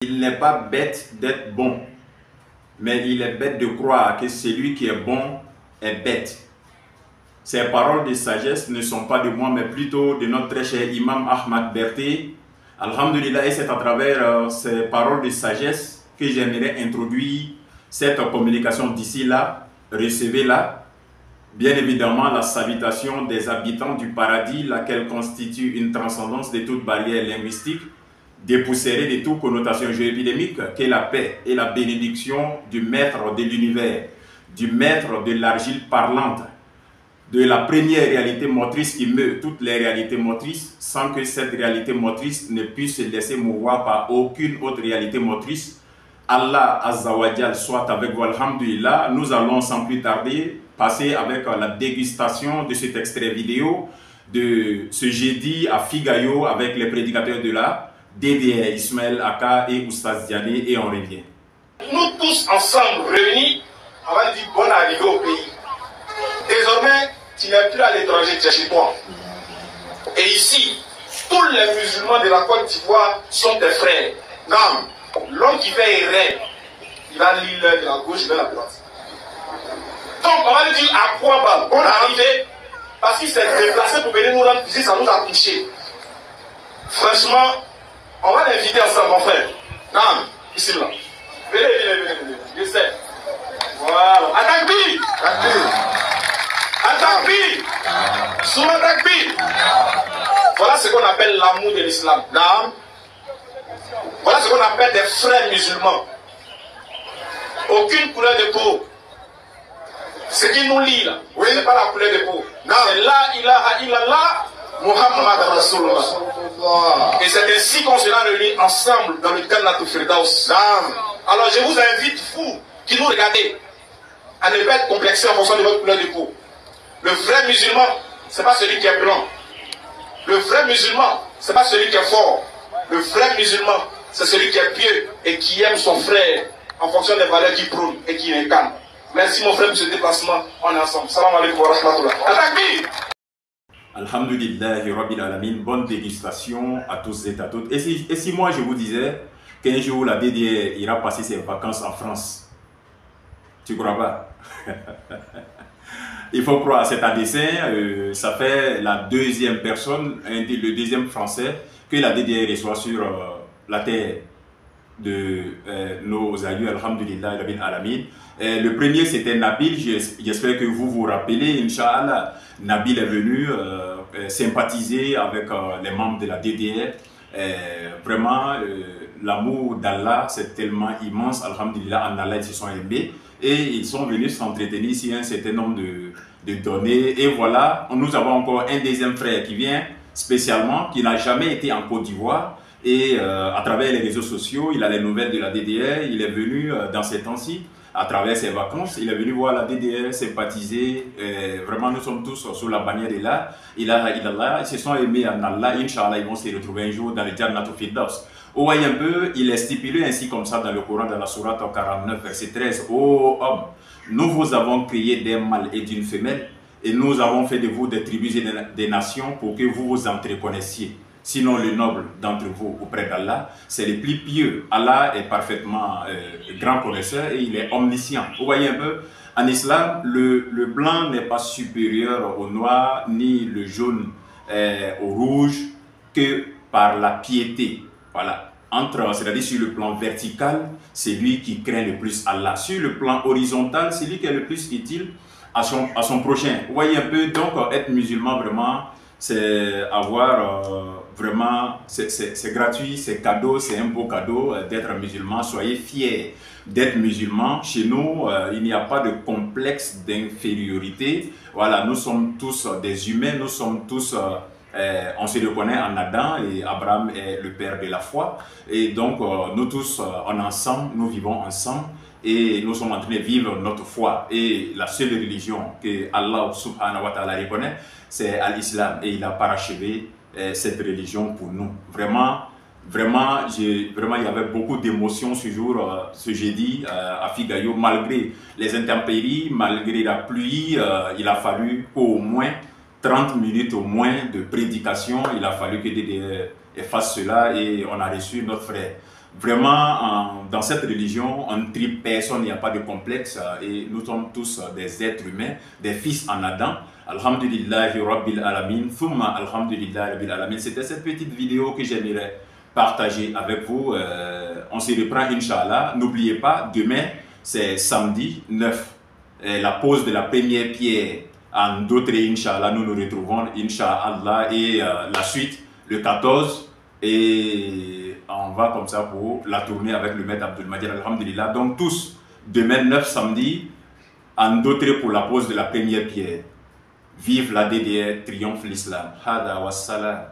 Il n'est pas bête d'être bon, mais il est bête de croire que celui qui est bon est bête. Ces paroles de sagesse ne sont pas de moi, mais plutôt de notre très cher imam Ahmad Berté. Alhamdulillah, et c'est à travers ces paroles de sagesse que j'aimerais introduire cette communication d'ici là. Recevez-la. Bien évidemment, la salutation des habitants du paradis, laquelle constitue une transcendance de toute barrière linguistique, dépoussiérée de toute connotation géoépidémique, qu'est la paix et la bénédiction du maître de l'univers, du maître de l'argile parlante, de la première réalité motrice qui meut toutes les réalités motrices, sans que cette réalité motrice ne puisse se laisser mouvoir par aucune autre réalité motrice. Allah Azza wa Jal soit avec vous, alhamdulillah. Nous allons sans plus tarder passer avec la dégustation de cet extrait vidéo de ce jeudi à Figayo avec les prédicateurs de la DDR, Ismaël Aka et Oustaz Diané, et on revient. Nous tous ensemble réunis, on va dire bonne arrivée au pays. Désormais, tu n'es plus à l'étranger, tu es chez toi. Et ici, tous les musulmans de la Côte d'Ivoire sont tes frères. Non, l'homme qui fait errer, il va lire l'heure de la gauche vers la droite. Donc, on va lui dire à quoi bas, bonne arrivée, parce qu'il s'est déplacé pour venir nous rendre visite, ça nous a touché. Franchement, on va l'inviter ensemble, mon frère. Non, ici là. Venez, je sais. Voilà. Atakbir! Atakbir! Souma Atakbir! Voilà ce qu'on appelle l'amour de l'islam. Non. Voilà ce qu'on appelle des frères musulmans. Aucune couleur de peau. Ce qui nous lie là, oui, ce n'est pas la couleur de peau. Non. C'est la ilaha illallah Muhammad Rasulullah. Et c'est ainsi qu'on sera réunis ensemble dans le Jannatul Firdaus. Alors je vous invite, vous qui nous regardez, à ne pas être complexé en fonction de votre couleur de peau. Le vrai musulman, ce n'est pas celui qui est blanc. Le vrai musulman, ce n'est pas celui qui est fort. Le vrai musulman, c'est celui qui est pieux et qui aime son frère en fonction des valeurs qu'il prône et qu'il incarne. Merci mon frère pour ce déplacement. On est ensemble. Salam alaikum wa rahmatullah. Atakbir! Alhamdulillah, Rabbil Alamin, bonne dégustation à tous et à toutes. Et si moi je vous disais qu'un jour la DDR ira passer ses vacances en France, tu crois pas? Il faut croire à cet dessin. Ça fait la deuxième personne, le deuxième français que la DDR reçoit sur la terre de nos aïeux, alhamdulillah, Rabbil Alamin. Le premier c'était Nabil, j'espère que vous vous rappelez, Inch'Allah. Nabil est venu sympathiser avec les membres de la DDR. Vraiment, l'amour d'Allah, c'est tellement immense, alhamdulillah, en Allah, ils se sont aimés. Et ils sont venus s'entretenir ici un certain nombre de données. Et voilà, nous avons encore un deuxième frère qui vient spécialement, qui n'a jamais été en Côte d'Ivoire. Et à travers les réseaux sociaux, il a les nouvelles de la DDR. Il est venu dans ces temps-ci, à travers ses vacances, il est venu voir la DDR, sympathiser. Vraiment, nous sommes tous sous la bannière de là. Ils se sont aimés en Allah. Inch'Allah, ils vont se retrouver un jour dans le Jannatul Firdaus. Vous voyez un peu, il est stipulé ainsi comme ça dans le Coran, dans la sourate 49, verset 13. Ô homme, nous vous avons créé d'un mâle et d'une femelle, et nous avons fait de vous des tribus et des nations pour que vous vous entreconnaissiez. Sinon, le noble d'entre vous auprès d'Allah, c'est le plus pieux. Allah est parfaitement grand connaisseur et il est omniscient. Vous voyez un peu, en islam, le blanc n'est pas supérieur au noir, ni le jaune au rouge, que par la piété. Voilà. C'est-à-dire sur le plan vertical, c'est lui qui craint le plus Allah. Sur le plan horizontal, c'est lui qui est le plus utile à son prochain. Vous voyez un peu, donc être musulman vraiment, c'est avoir vraiment, c'est gratuit, c'est cadeau, c'est un beau cadeau d'être musulman. Soyez fiers d'être musulman. Chez nous, il n'y a pas de complexe d'infériorité. Voilà, nous sommes tous des humains, nous sommes tous, on se reconnaît en Adam et Abraham est le père de la foi. Et donc, nous tous, en ensemble, nous vivons ensemble. Et nous sommes en train de vivre notre foi. Et la seule religion que Allah subhanahu wa ta'ala reconnaît, c'est l'islam. Et il a parachevé cette religion pour nous. Vraiment, il y avait beaucoup d'émotions ce jour, ce jeudi à Figayo. Malgré les intempéries, malgré la pluie, il a fallu au moins 30 minutes au moins de prédication. Il a fallu que DDR fasse cela et on a reçu notre frère Vraiment, dans cette religion, on ne trie personne, il n'y a pas de complexe et nous sommes tous des êtres humains, des fils en Adam. Alhamdulillahi Rabbil Alamin, Thumma Alhamdulillahi Rabbil Alamin. C'était cette petite vidéo que j'aimerais partager avec vous. On se reprend, Inch'Allah. N'oubliez pas, demain, c'est samedi 9. La pose de la première pierre en d'autres, Inch'Allah. Nous nous retrouvons, Inch'Allah. Et la suite, le 14. Et on va comme ça pour la tournée avec le maître Abdul-Majid, Alhamdulillah. Donc tous, demain 9 samedi, en d'autres pour la pose de la première pierre. Vive la DDR, triomphe l'islam. Hada wassalam.